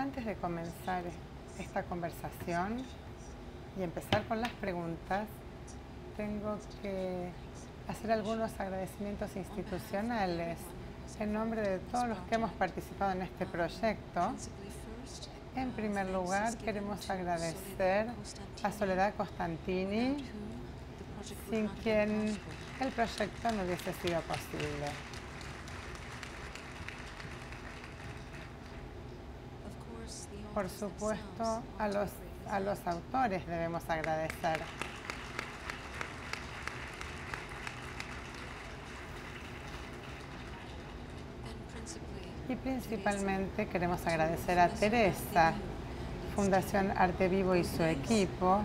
Antes de comenzar esta conversación y empezar con las preguntas, tengo que hacer algunos agradecimientos institucionales en nombre de todos los que hemos participado en este proyecto. En primer lugar, queremos agradecer a Soledad Costantini, sin quien el proyecto no hubiese sido posible. Por supuesto, a los autores debemos agradecer. Y principalmente queremos agradecer a Teresa, Fundación Arte Vivo y su equipo.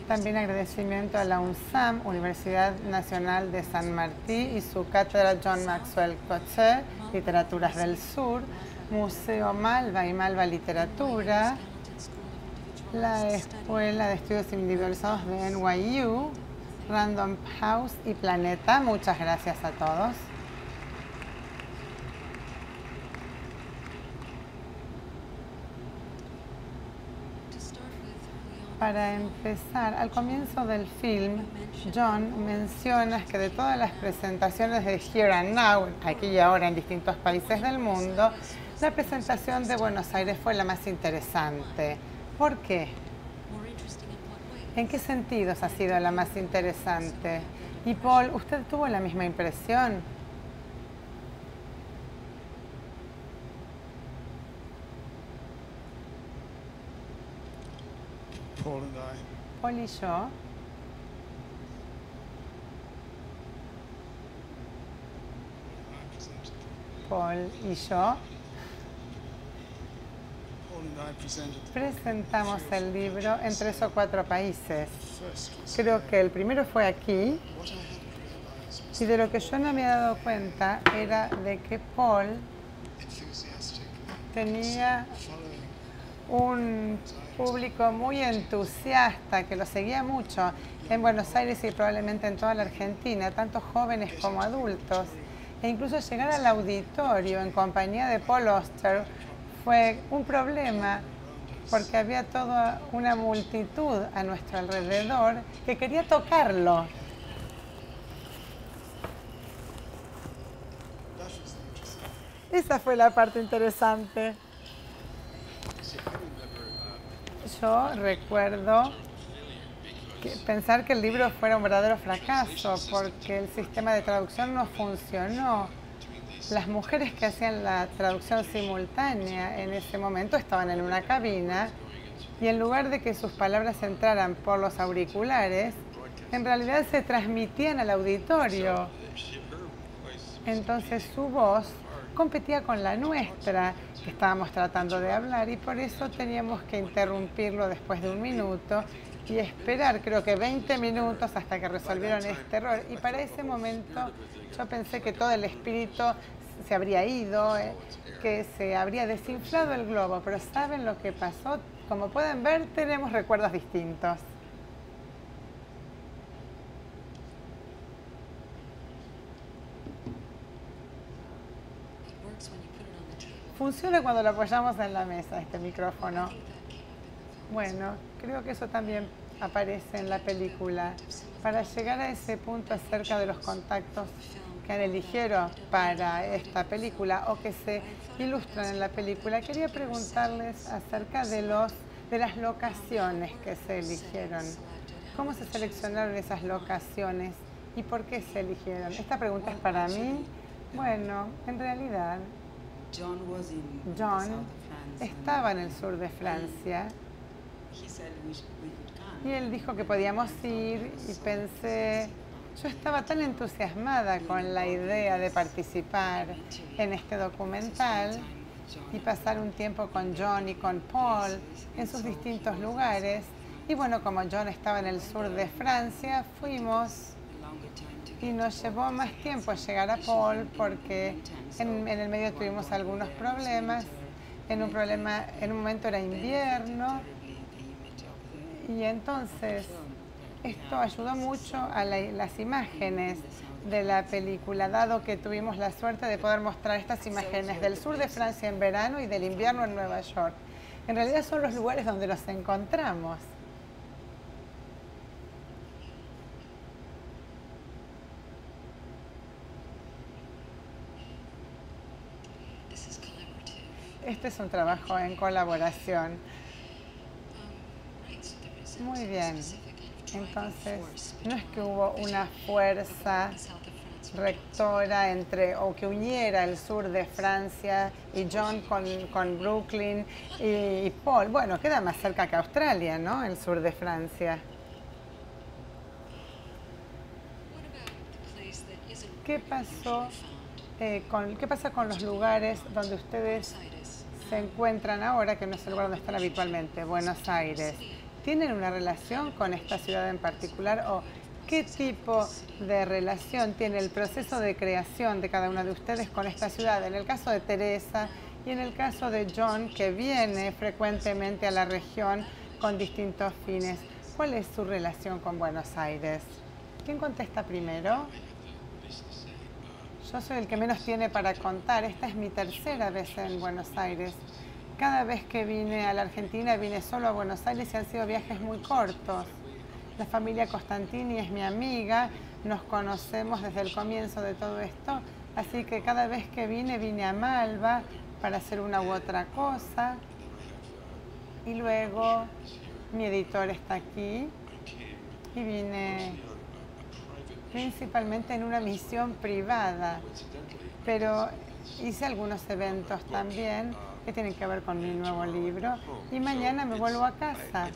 También agradecimiento a la UNSAM, Universidad Nacional de San Martín, y su cátedra John Maxwell Coetzee, Literaturas del Sur, Museo Malva y Malva Literatura, la Escuela de Estudios Individualizados de NYU, Random House y Planeta. Muchas gracias a todos. Para empezar, al comienzo del film, John menciona que de todas las presentaciones de Here and Now, aquí y ahora en distintos países del mundo, la presentación de Buenos Aires fue la más interesante. ¿Por qué? ¿En qué sentidos ha sido la más interesante? Y Paul, ¿usted tuvo la misma impresión? Paul y yo presentamos el libro en 3 o 4 países. Creo que el primero fue aquí, y de lo que yo no me había dado cuenta era de que Paul tenía un público muy entusiasta que lo seguía mucho en Buenos Aires y probablemente en toda la Argentina, tanto jóvenes como adultos. E incluso llegar al auditorio en compañía de Paul Auster fue un problema porque había toda una multitud a nuestro alrededor que quería tocarlo. Esa fue la parte interesante. Yo recuerdo pensar que el libro fuera un verdadero fracaso porque el sistema de traducción no funcionó. Las mujeres que hacían la traducción simultánea en ese momento estaban en una cabina y en lugar de que sus palabras entraran por los auriculares, en realidad se transmitían al auditorio. Entonces su voz competía con la nuestra, que estábamos tratando de hablar, y por eso teníamos que interrumpirlo después de 1 minuto y esperar, creo que 20 minutos hasta que resolvieron este error. Y para ese momento yo pensé que todo el espíritu se habría ido, que se habría desinflado el globo, pero ¿saben lo que pasó? Como pueden ver, tenemos recuerdos distintos. Funciona cuando lo apoyamos en la mesa, este micrófono. Bueno, creo que eso también aparece en la película. Para llegar a ese punto acerca de los contactos que han elegido para esta película o que se ilustran en la película, quería preguntarles acerca de las locaciones que se eligieron. ¿Cómo se seleccionaron esas locaciones y por qué se eligieron? Esta pregunta es para mí. Bueno, en realidad, John estaba en el sur de Francia y él dijo que podíamos ir y pensé, yo estaba tan entusiasmada con la idea de participar en este documental y pasar un tiempo con John y con Paul en sus distintos lugares. Y bueno, como John estaba en el sur de Francia, fuimos y nos llevó más tiempo llegar a Paul porque en el medio tuvimos algunos problemas. En un momento era invierno y entonces esto ayudó mucho a las imágenes. de la película, dado que tuvimos la suerte de poder mostrar estas imágenes del sur de Francia en verano y del invierno en Nueva York. En realidad son los lugares donde los encontramos. Este es un trabajo en colaboración. Muy bien. Entonces, no es que hubo una fuerza rectora o que uniera el sur de Francia y John con Brooklyn y Paul. Bueno, queda más cerca que Australia, ¿no? El sur de Francia. ¿Qué pasa con los lugares donde ustedes se encuentran ahora, que no es el lugar donde están habitualmente, Buenos Aires? ¿Tienen una relación con esta ciudad en particular o qué tipo de relación tiene el proceso de creación de cada una de ustedes con esta ciudad? En el caso de Teresa y en el caso de John, que viene frecuentemente a la región con distintos fines. ¿Cuál es su relación con Buenos Aires? ¿Quién contesta primero? Yo soy el que menos tiene para contar. Esta es mi tercera vez en Buenos Aires. Cada vez que vine a la Argentina, vine solo a Buenos Aires y han sido viajes muy cortos. La familia Costantini es mi amiga, nos conocemos desde el comienzo de todo esto, así que cada vez que vine a Malva para hacer una u otra cosa. Y luego mi editor está aquí y vine principalmente en una misión privada, pero hice algunos eventos también que tienen que ver con mi nuevo libro y mañana me vuelvo a casa.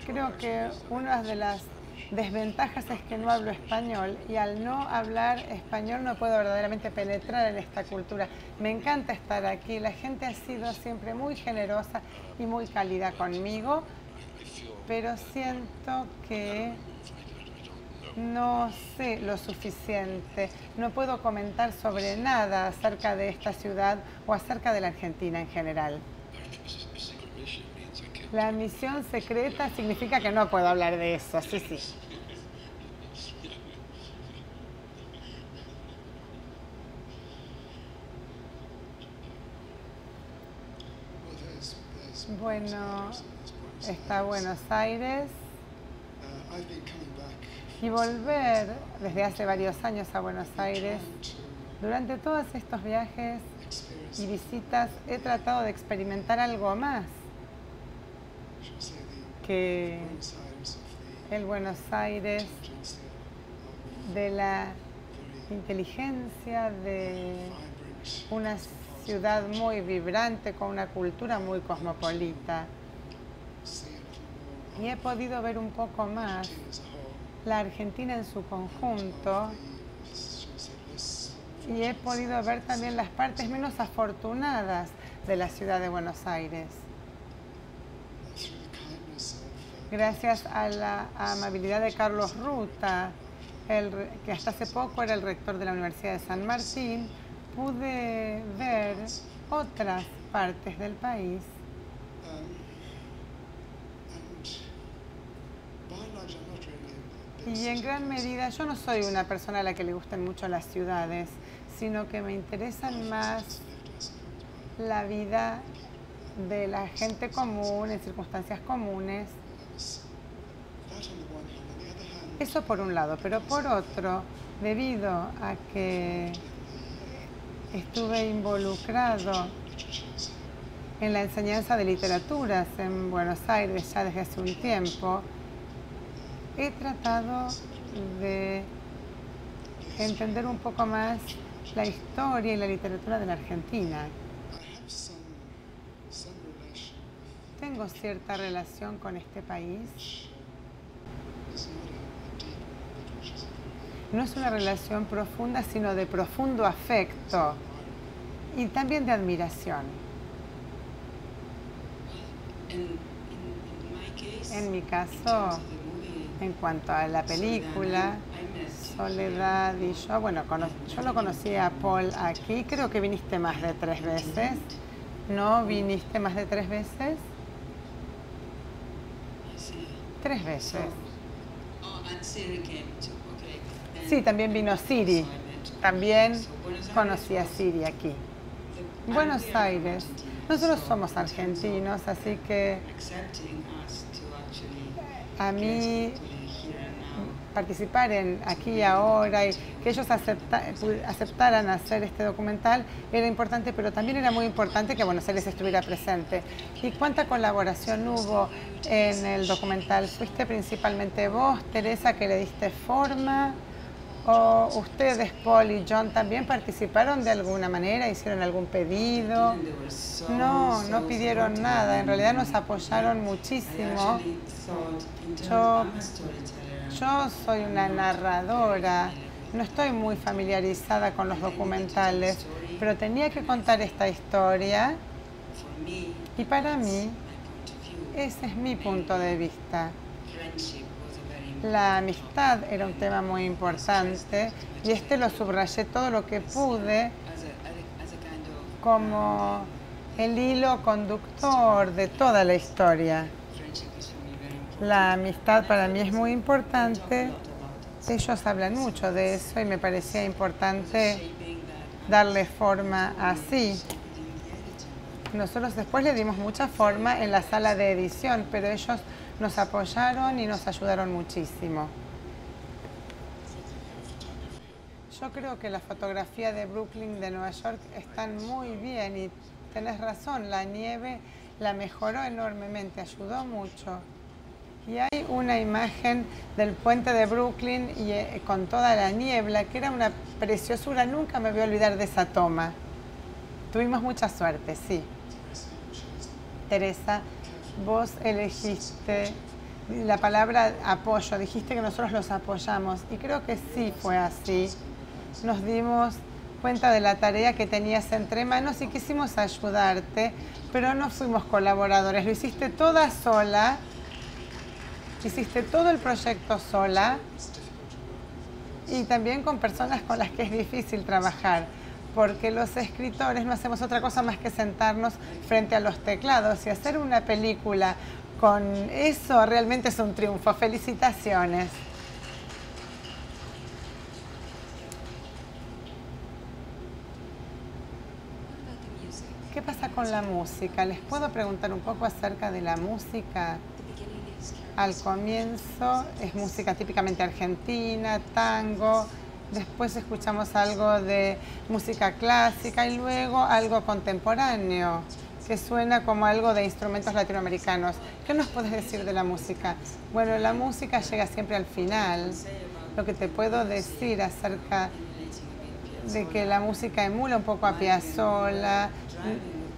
Creo que una de las desventajas es que no hablo español y al no hablar español no puedo verdaderamente penetrar en esta cultura. Me encanta estar aquí, la gente ha sido siempre muy generosa y muy cálida conmigo, pero siento que no sé lo suficiente, no puedo comentar sobre nada acerca de esta ciudad o acerca de la Argentina en general. La misión secreta significa que no puedo hablar de eso, sí. Bueno, está Buenos Aires. Y volver desde hace varios años a Buenos Aires, durante todos estos viajes y visitas he tratado de experimentar algo más que el Buenos Aires de la inteligencia de una ciudad muy vibrante con una cultura muy cosmopolita. Y he podido ver un poco más la Argentina en su conjunto y he podido ver también las partes menos afortunadas de la ciudad de Buenos Aires. Gracias a la amabilidad de Carlos Ruta, que hasta hace poco era el rector de la Universidad de San Martín, pude ver otras partes del país. Y en gran medida, yo no soy una persona a la que le gusten mucho las ciudades, sino que me interesan más la vida de la gente común, en circunstancias comunes. Eso por un lado, pero por otro, debido a que estuve involucrado en la enseñanza de literaturas en Buenos Aires ya desde hace un tiempo, he tratado de entender un poco más la historia y la literatura de la Argentina. Tengo cierta relación con este país. No es una relación profunda, sino de profundo afecto y también de admiración. En mi caso, en cuanto a la película, Soledad y yo, bueno, yo lo conocí a Paul aquí, creo que viniste más de 3 veces. ¿No viniste más de 3 veces? 3 veces. Sí, también vino Siri. También conocí a Siri aquí. Buenos Aires. Nosotros somos argentinos, así que a mí participar en Aquí y Ahora y que ellos aceptaran hacer este documental era importante, pero también era muy importante que Buenos Aires estuviera presente. ¿Y cuánta colaboración hubo en el documental? ¿Fuiste principalmente vos, Teresa, que le diste forma? ¿O ustedes, Paul y John, también participaron de alguna manera? ¿Hicieron algún pedido? No, no pidieron nada. En realidad nos apoyaron muchísimo. Yo soy una narradora. No estoy muy familiarizada con los documentales, pero tenía que contar esta historia y para mí ese es mi punto de vista. La amistad era un tema muy importante y este lo subrayé todo lo que pude como el hilo conductor de toda la historia. La amistad para mí es muy importante. Ellos hablan mucho de eso y me parecía importante darle forma así. Nosotros después le dimos mucha forma en la sala de edición, pero ellos nos apoyaron y nos ayudaron muchísimo. Yo creo que la fotografía de Brooklyn, de Nueva York, están muy bien y tenés razón, la nieve la mejoró enormemente, ayudó mucho. Y hay una imagen del puente de Brooklyn y, con toda la niebla, que era una preciosura, nunca me voy a olvidar de esa toma. Tuvimos mucha suerte, sí. Teresa, vos elegiste la palabra apoyo, dijiste que nosotros los apoyamos y creo que sí fue así. Nos dimos cuenta de la tarea que tenías entre manos y quisimos ayudarte, pero no fuimos colaboradores, lo hiciste toda sola, hiciste todo el proyecto sola y también con personas con las que es difícil trabajar, porque los escritores no hacemos otra cosa más que sentarnos frente a los teclados y hacer una película con eso realmente es un triunfo. Felicitaciones. ¿Qué pasa con la música? ¿Les puedo preguntar un poco acerca de la música? Al comienzo es música típicamente argentina, tango. Después escuchamos algo de música clásica y luego algo contemporáneo, que suena como algo de instrumentos latinoamericanos. ¿Qué nos puedes decir de la música? Bueno, la música llega siempre al final. Lo que te puedo decir acerca de que la música emula un poco a Piazzolla.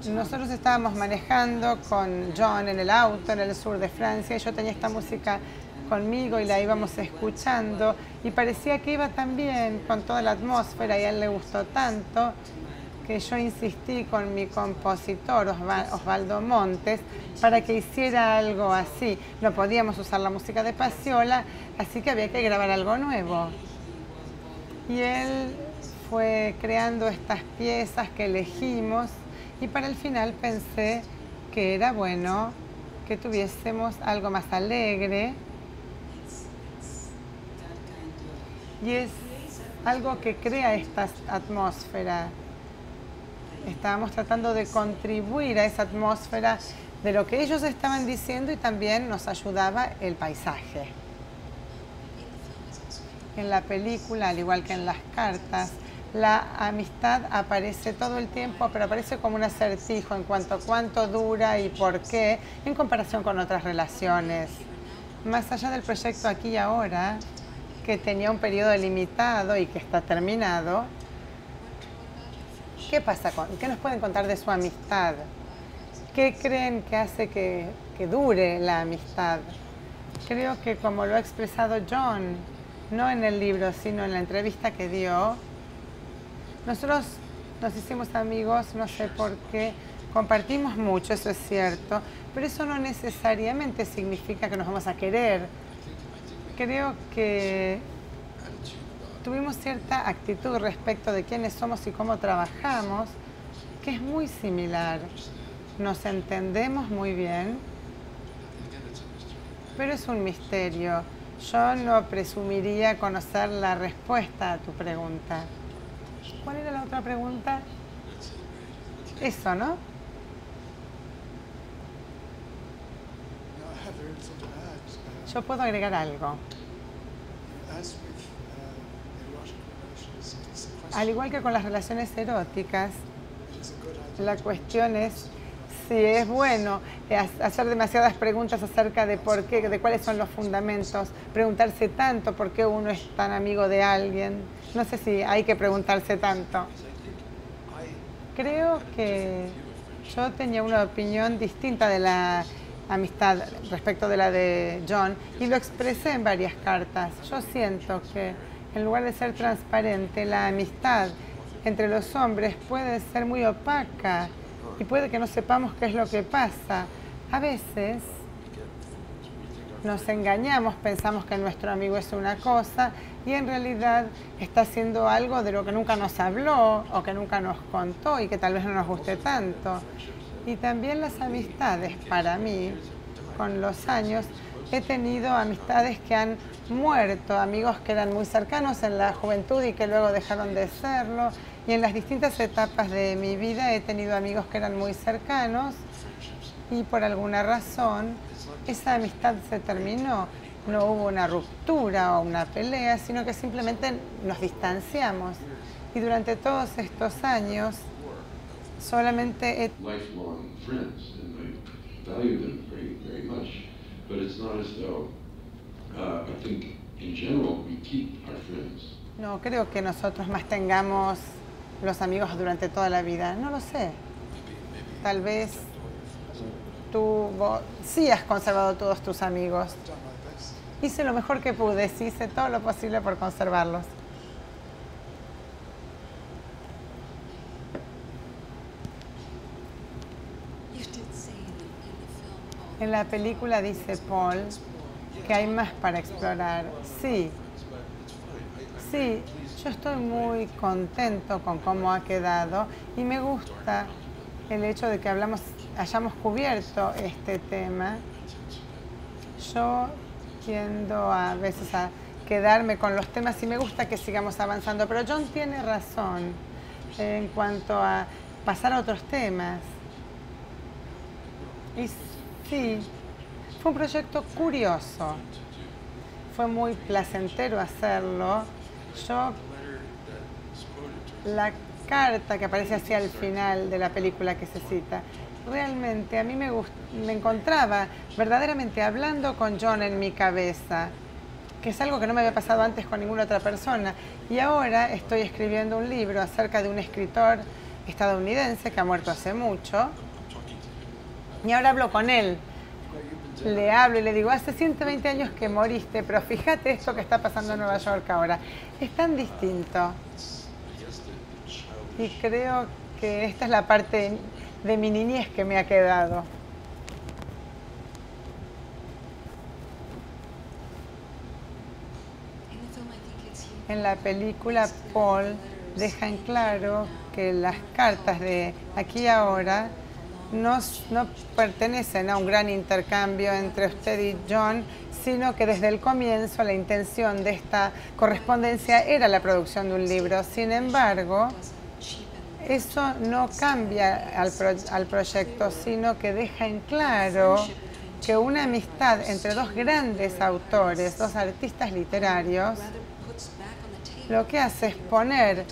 Nosotros estábamos manejando con John en el auto en el sur de Francia y yo tenía esta música conmigo y la íbamos escuchando y parecía que iba tan bien con toda la atmósfera y a él le gustó tanto que yo insistí con mi compositor Osvaldo Montes para que hiciera algo así. No podíamos usar la música de Piazzolla, así que había que grabar algo nuevo. Y él fue creando estas piezas que elegimos y para el final pensé que era bueno que tuviésemos algo más alegre. Y es algo que crea esta atmósfera. Estábamos tratando de contribuir a esa atmósfera de lo que ellos estaban diciendo y también nos ayudaba el paisaje. En la película, al igual que en las cartas, la amistad aparece todo el tiempo, pero aparece como un acertijo en cuanto a cuánto dura y por qué, en comparación con otras relaciones. Más allá del proyecto Aquí y Ahora, que tenía un periodo limitado y que está terminado, ¿qué nos pueden contar de su amistad? ¿Qué creen que hace que dure la amistad? Creo que como lo ha expresado John, no en el libro, sino en la entrevista que dio, nosotros nos hicimos amigos, no sé por qué, compartimos mucho, eso es cierto, pero eso no necesariamente significa que nos vamos a querer. Creo que tuvimos cierta actitud respecto de quiénes somos y cómo trabajamos, que es muy similar. Nos entendemos muy bien, pero es un misterio. Yo no presumiría conocer la respuesta a tu pregunta. ¿Cuál era la otra pregunta? Eso, ¿no? Yo puedo agregar algo. Al igual que con las relaciones eróticas, la cuestión es si es bueno hacer demasiadas preguntas acerca de por qué, de cuáles son los fundamentos, preguntarse tanto por qué uno es tan amigo de alguien. No sé si hay que preguntarse tanto. Creo que yo tenía una opinión distinta de la amistad respecto de la de John y lo expresé en varias cartas. Yo siento que en lugar de ser transparente, la amistad entre los hombres puede ser muy opaca y puede que no sepamos qué es lo que pasa. A veces nos engañamos, pensamos que nuestro amigo es una cosa y en realidad está haciendo algo de lo que nunca nos habló o que nunca nos contó y que tal vez no nos guste tanto. Y también las amistades, para mí, con los años, he tenido amistades que han muerto, amigos que eran muy cercanos en la juventud y que luego dejaron de serlo. Y en las distintas etapas de mi vida he tenido amigos que eran muy cercanos y por alguna razón esa amistad se terminó. No hubo una ruptura o una pelea, sino que simplemente nos distanciamos. Y durante todos estos años solamente he... No creo que nosotros más tengamos los amigos durante toda la vida. No lo sé. Tal vez vos sí has conservado todos tus amigos. Hice lo mejor que pude, sí, hice todo lo posible por conservarlos. En la película dice Paul que hay más para explorar. Sí, sí, yo estoy muy contento con cómo ha quedado y me gusta el hecho de que hayamos cubierto este tema. Yo tiendo a veces a quedarme con los temas y me gusta que sigamos avanzando, pero John tiene razón en cuanto a pasar a otros temas. Y sí, fue un proyecto curioso, fue muy placentero hacerlo. La carta que aparece hacia el final de la película que se cita, realmente a mí me encontraba verdaderamente hablando con John en mi cabeza, que es algo que no me había pasado antes con ninguna otra persona. Y ahora estoy escribiendo un libro acerca de un escritor estadounidense que ha muerto hace mucho. Y ahora hablo con él. Le hablo y le digo, hace 120 años que moriste, pero fíjate esto que está pasando en Nueva York ahora. Es tan distinto. Y creo que esta es la parte de mi niñez que me ha quedado. En la película, Paul deja en claro que las cartas de aquí y ahora no pertenecen a un gran intercambio entre usted y John, sino que desde el comienzo la intención de esta correspondencia era la producción de un libro. Sin embargo, eso no cambia al proyecto, sino que deja en claro que una amistad entre dos grandes autores, dos artistas literarios, lo que hace es poner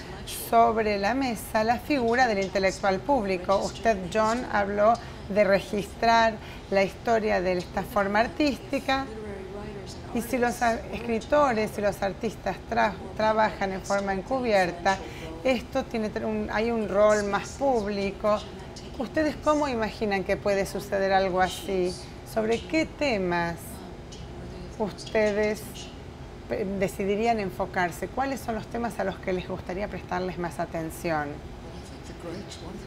sobre la mesa la figura del intelectual público. Usted, John, habló de registrar la historia de esta forma artística y si los escritores y los artistas trabajan en forma encubierta, hay un rol más público. ¿Ustedes cómo imaginan que puede suceder algo así? ¿Sobre qué temas ustedes decidirían enfocarse? ¿Cuáles son los temas a los que les gustaría prestarles más atención?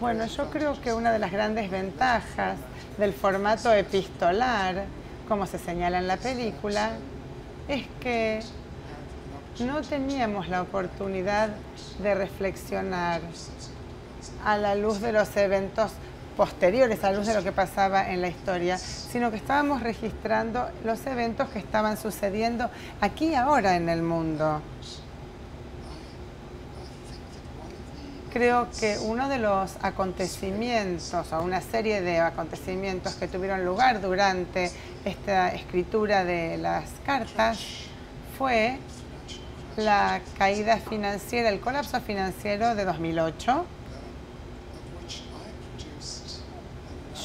Bueno, yo creo que una de las grandes ventajas del formato epistolar, como se señala en la película, es que no teníamos la oportunidad de reflexionar a la luz de los eventos posteriores a la luz de lo que pasaba en la historia, sino que estábamos registrando los eventos que estaban sucediendo aquí y ahora en el mundo. Creo que uno de los acontecimientos, o una serie de acontecimientos que tuvieron lugar durante esta escritura de las cartas, fue la caída financiera, el colapso financiero de 2008.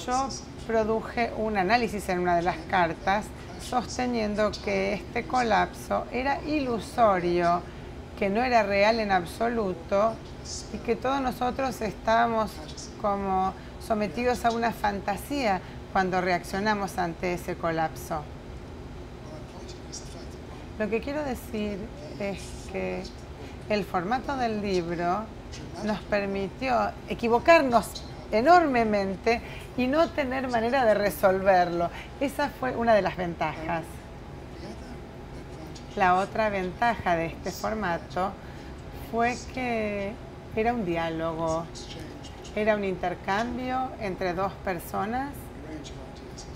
Yo produje un análisis en una de las cartas sosteniendo que este colapso era ilusorio, que no era real en absoluto y que todos nosotros estábamos como sometidos a una fantasía cuando reaccionamos ante ese colapso. Lo que quiero decir es que el formato del libro nos permitió equivocarnos enormemente y no tener manera de resolverlo. Esa fue una de las ventajas. La otra ventaja de este formato fue que era un diálogo, era un intercambio entre dos personas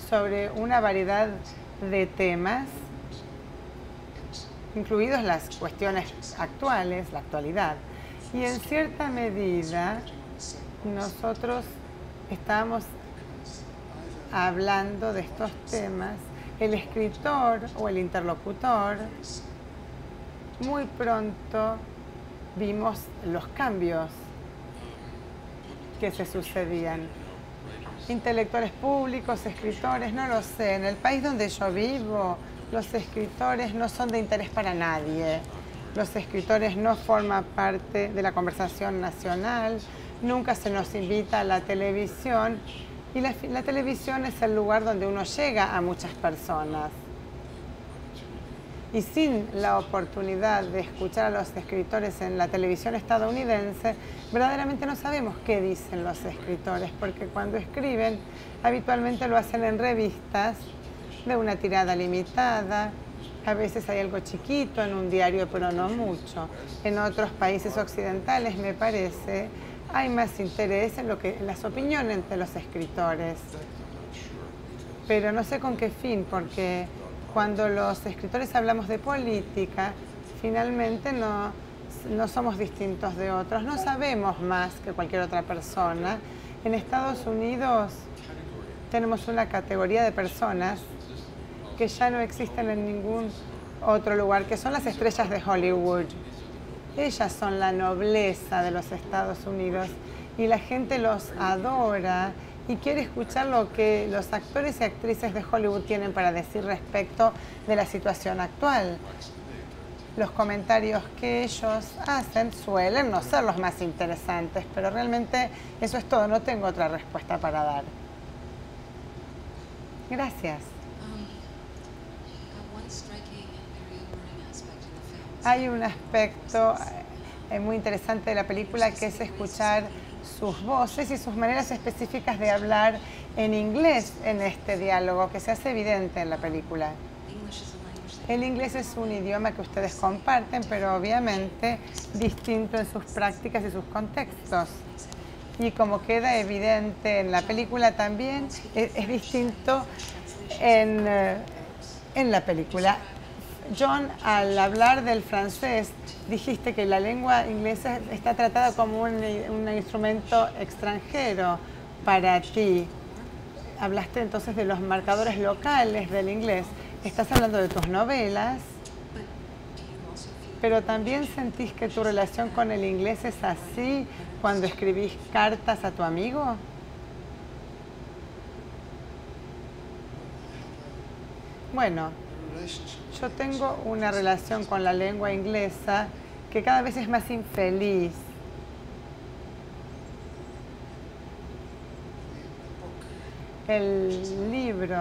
sobre una variedad de temas, incluidos las cuestiones actuales, la actualidad. Y en cierta medida nosotros estábamos hablando de estos temas. El escritor o el interlocutor, muy pronto vimos los cambios que se sucedían. Intelectuales públicos, escritores, no lo sé. En el país donde yo vivo, los escritores no son de interés para nadie. Los escritores no forman parte de la conversación nacional, nunca se nos invita a la televisión. Y la televisión es el lugar donde uno llega a muchas personas. Y sin la oportunidad de escuchar a los escritores en la televisión estadounidense, verdaderamente no sabemos qué dicen los escritores, porque cuando escriben, habitualmente lo hacen en revistas de una tirada limitada. A veces hay algo chiquito en un diario, pero no mucho. En otros países occidentales, me parece, hay más interés en las opiniones de los escritores. Pero no sé con qué fin, porque cuando los escritores hablamos de política, finalmente no somos distintos de otros, no sabemos más que cualquier otra persona. En Estados Unidos tenemos una categoría de personas que ya no existen en ningún otro lugar, que son las estrellas de Hollywood. Ellas son la nobleza de los Estados Unidos y la gente los adora y quiere escuchar lo que los actores y actrices de Hollywood tienen para decir respecto de la situación actual. Los comentarios que ellos hacen suelen no ser los más interesantes, pero realmente eso es todo, no tengo otra respuesta para dar. Gracias. Hay un aspecto muy interesante de la película que es escuchar sus voces y sus maneras específicas de hablar en inglés en este diálogo, que se hace evidente en la película. El inglés es un idioma que ustedes comparten, pero obviamente distinto en sus prácticas y sus contextos. Y como queda evidente en la película también, es distinto en la película. John, al hablar del francés, dijiste que la lengua inglesa está tratada como un instrumento extranjero para ti. Hablaste entonces de los marcadores locales del inglés. Estás hablando de tus novelas, pero también sentís que tu relación con el inglés es así cuando escribís cartas a tu amigo. Bueno, yo tengo una relación con la lengua inglesa que cada vez es más infeliz. El libro,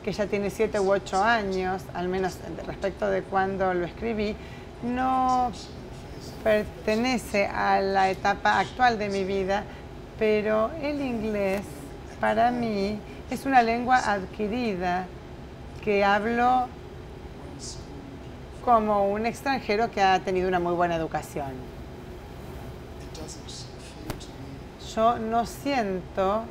que ya tiene 7 u 8 años, al menos respecto de cuando lo escribí, no pertenece a la etapa actual de mi vida, pero el inglés para mí es una lengua adquirida que hablo como un extranjero que ha tenido una muy buena educación. Yo no siento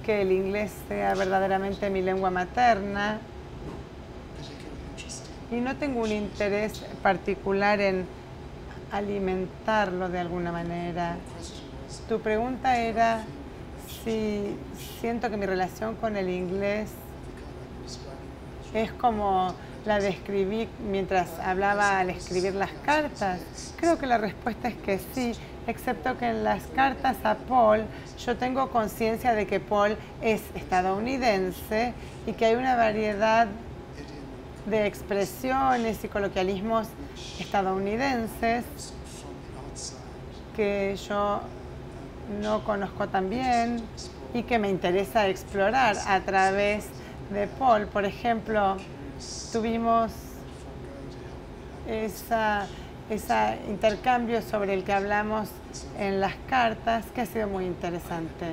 que el inglés sea verdaderamente mi lengua materna y no tengo un interés particular en alimentarlo de alguna manera. Tu pregunta era si siento que mi relación con el inglés es como la describí mientras hablaba al escribir las cartas. Creo que la respuesta es que sí, excepto que en las cartas a Paul yo tengo conciencia de que Paul es estadounidense y que hay una variedad de expresiones y coloquialismos estadounidenses que yo no conozco tan bien y que me interesa explorar a través de Paul. Por ejemplo, tuvimos ese intercambio sobre el que hablamos en las cartas, que ha sido muy interesante.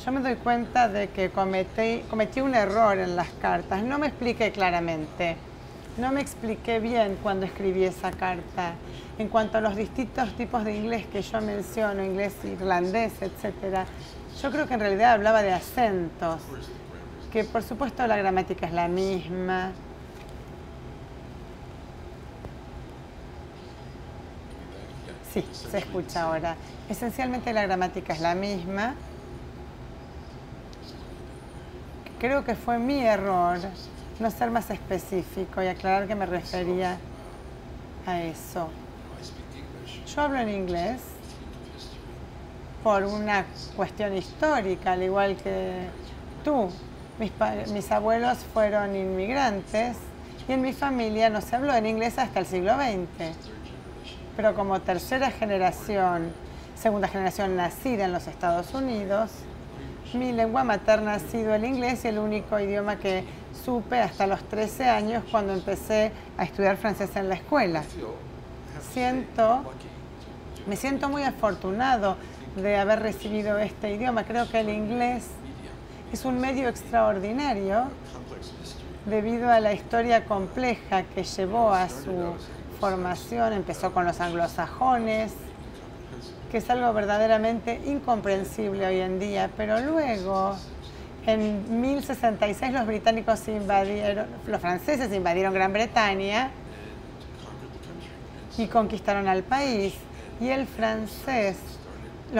Yo me doy cuenta de que cometí un error en las cartas. No me expliqué claramente. No me expliqué bien cuando escribí esa carta. En cuanto a los distintos tipos de inglés que yo menciono, inglés irlandés, etc., yo creo que en realidad hablaba de acentos, que por supuesto la gramática es la misma. Sí, se escucha ahora. Esencialmente la gramática es la misma. Creo que fue mi error no ser más específico y aclarar que me refería a eso. Yo hablo en inglés por una cuestión histórica, al igual que tú. Mis abuelos fueron inmigrantes y en mi familia no se habló en inglés hasta el siglo XX. Pero como segunda generación nacida en los Estados Unidos, mi lengua materna ha sido el inglés y el único idioma que supe hasta los 13 años cuando empecé a estudiar francés en la escuela. Me siento muy afortunado de haber recibido este idioma. Creo que el inglés es un medio extraordinario debido a la historia compleja que llevó a su formación. Empezó con los anglosajones, que es algo verdaderamente incomprensible hoy en día, pero luego, en 1066, los franceses invadieron Gran Bretaña y conquistaron al país. Y los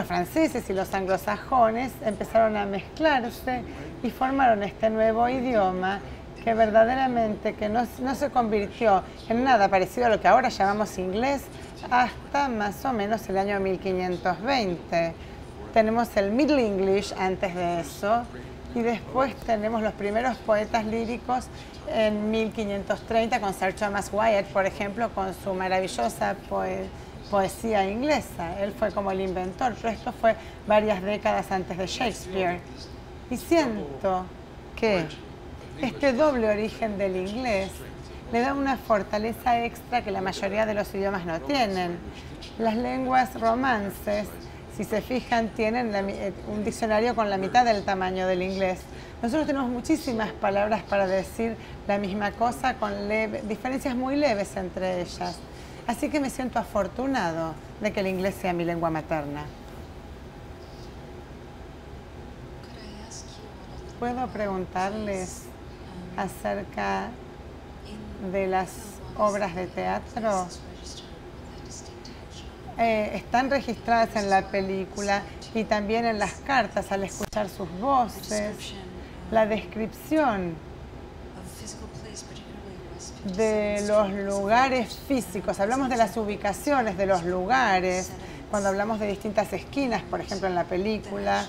franceses y los anglosajones empezaron a mezclarse y formaron este nuevo idioma que verdaderamente no se convirtió en nada parecido a lo que ahora llamamos inglés hasta más o menos el año 1520. Tenemos el Middle English antes de eso y después tenemos los primeros poetas líricos en 1530 con Sir Thomas Wyatt, por ejemplo, con su maravillosa poesía inglesa. Él fue como el inventor, pero esto fue varias décadas antes de Shakespeare. Y siento que este doble origen del inglés le da una fortaleza extra que la mayoría de los idiomas no tienen. Las lenguas romances, si se fijan, tienen un diccionario con la mitad del tamaño del inglés. Nosotros tenemos muchísimas palabras para decir la misma cosa con diferencias muy leves entre ellas. Así que me siento afortunado de que el inglés sea mi lengua materna. ¿Puedo preguntarles acerca de las obras de teatro? Están registradas en la película y también en las cartas al escuchar sus voces, la descripción de los lugares físicos. Hablamos de las ubicaciones de los lugares, cuando hablamos de distintas esquinas, por ejemplo, en la película.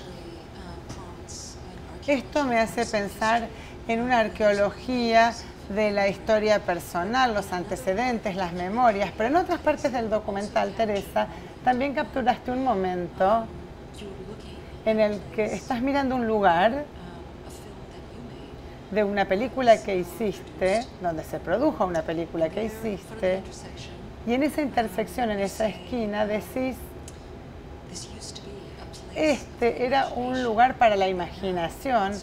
Esto me hace pensar en una arqueología de la historia personal, los antecedentes, las memorias, pero en otras partes del documental, Teresa, también capturaste un momento en el que estás mirando un lugar de una película que hiciste, donde se produjo una película que hiciste, y en esa intersección, en esa esquina, decís, este era un lugar para la imaginación,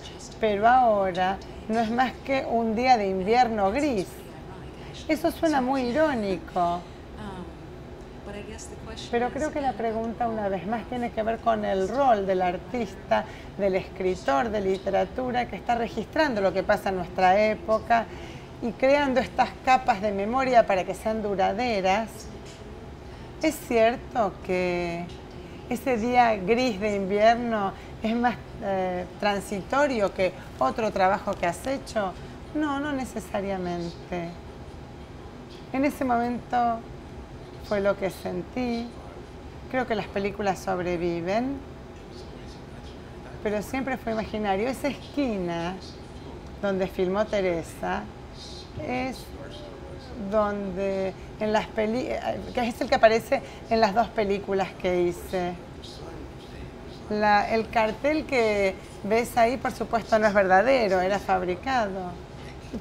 pero ahora no es más que un día de invierno gris. Eso suena muy irónico, Pero creo que la pregunta, una vez más, tiene que ver con el rol del artista, del escritor de literatura que está registrando lo que pasa en nuestra época y creando estas capas de memoria para que sean duraderas. Es cierto que ese día gris de invierno es más transitorio que otro trabajo que has hecho. No, no necesariamente. En ese momento fue lo que sentí. Creo que las películas sobreviven, pero siempre fue imaginario. Esa esquina donde filmó Teresa es donde en las que es el que aparece en las dos películas que hice. El cartel que ves ahí, por supuesto, no es verdadero, era fabricado.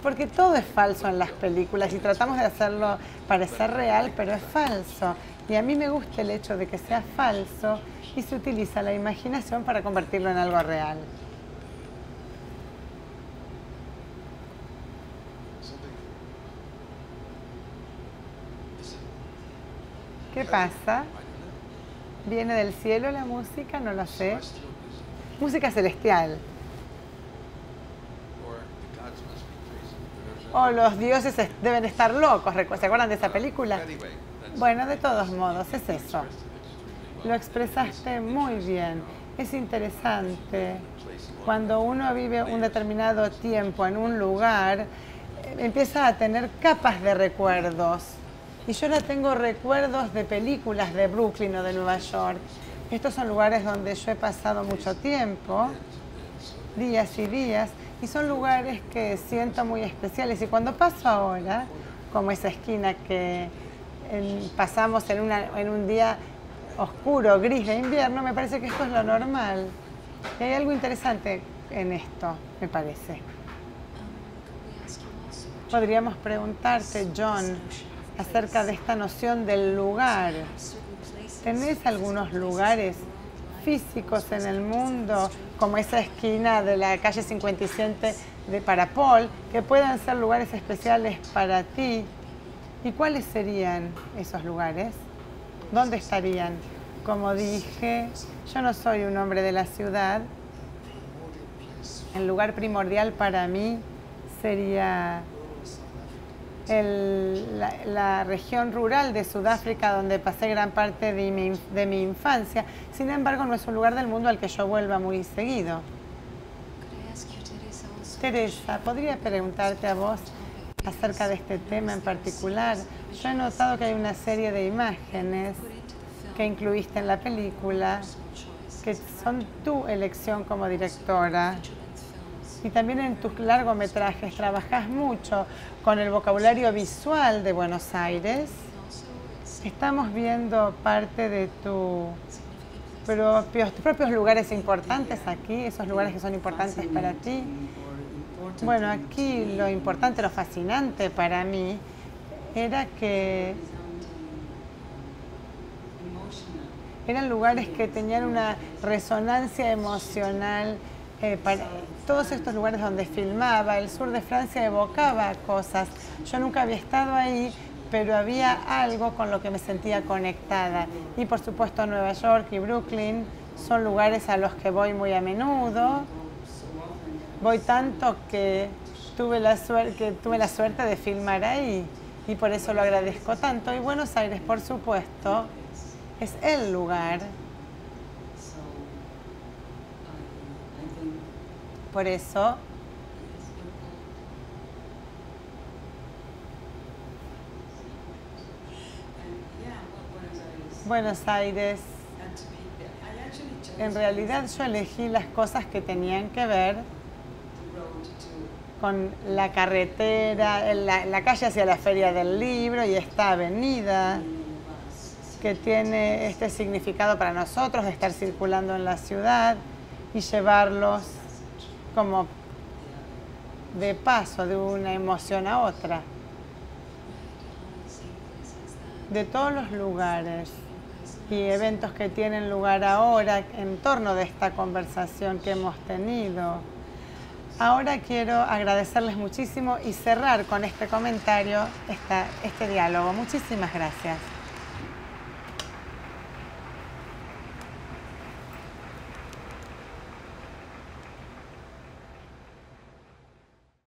Porque todo es falso en las películas y tratamos de hacerlo parecer real, pero es falso. Y a mí me gusta el hecho de que sea falso y se utiliza la imaginación para convertirlo en algo real. ¿Qué pasa? ¿Viene del cielo la música? No lo sé. Música celestial. O los dioses deben estar locos. ¿Se acuerdan de esa película? Bueno, de todos modos, es eso. Lo expresaste muy bien. Es interesante. Cuando uno vive un determinado tiempo en un lugar, empieza a tener capas de recuerdos. Y yo ahora tengo recuerdos de películas de Brooklyn o de Nueva York. Estos son lugares donde yo he pasado mucho tiempo, días y días, y son lugares que siento muy especiales. Y cuando paso ahora, como esa esquina que pasamos en un día oscuro, gris de invierno, me parece que esto es lo normal. Y hay algo interesante en esto, me parece. Podríamos preguntarte, John, acerca de esta noción del lugar. ¿Tenés algunos lugares físicos en el mundo, como esa esquina de la calle 57 para Paul, que puedan ser lugares especiales para ti? ¿Y cuáles serían esos lugares? ¿Dónde estarían? Como dije, yo no soy un hombre de la ciudad. El lugar primordial para mí sería la región rural de Sudáfrica, donde pasé gran parte de mi infancia. Sin embargo, no es un lugar del mundo al que yo vuelva muy seguido. Teresa, ¿podría preguntarte a vos acerca de este tema en particular? Yo he notado que hay una serie de imágenes que incluiste en la película que son tu elección como directora. Y también en tus largometrajes trabajás mucho con el vocabulario visual de Buenos Aires. Estamos viendo parte de tus propios lugares importantes aquí, esos lugares que son importantes para ti. Bueno, aquí lo importante, lo fascinante para mí era que eran lugares que tenían una resonancia emocional. Todos estos lugares donde filmaba, el sur de Francia evocaba cosas. Yo nunca había estado ahí, pero había algo con lo que me sentía conectada. Y por supuesto Nueva York y Brooklyn son lugares a los que voy muy a menudo. Voy tanto que tuve la suerte de filmar ahí y por eso lo agradezco tanto. Y Buenos Aires, por supuesto, es el lugar. Por eso, Buenos Aires, en realidad yo elegí las cosas que tenían que ver con la carretera, la calle hacia la Feria del Libro y esta avenida que tiene este significado para nosotros de estar circulando en la ciudad y llevarlos como de paso de una emoción a otra. De todos los lugares y eventos que tienen lugar ahora en torno de esta conversación que hemos tenido, ahora quiero agradecerles muchísimo y cerrar con este comentario, este diálogo. Muchísimas gracias.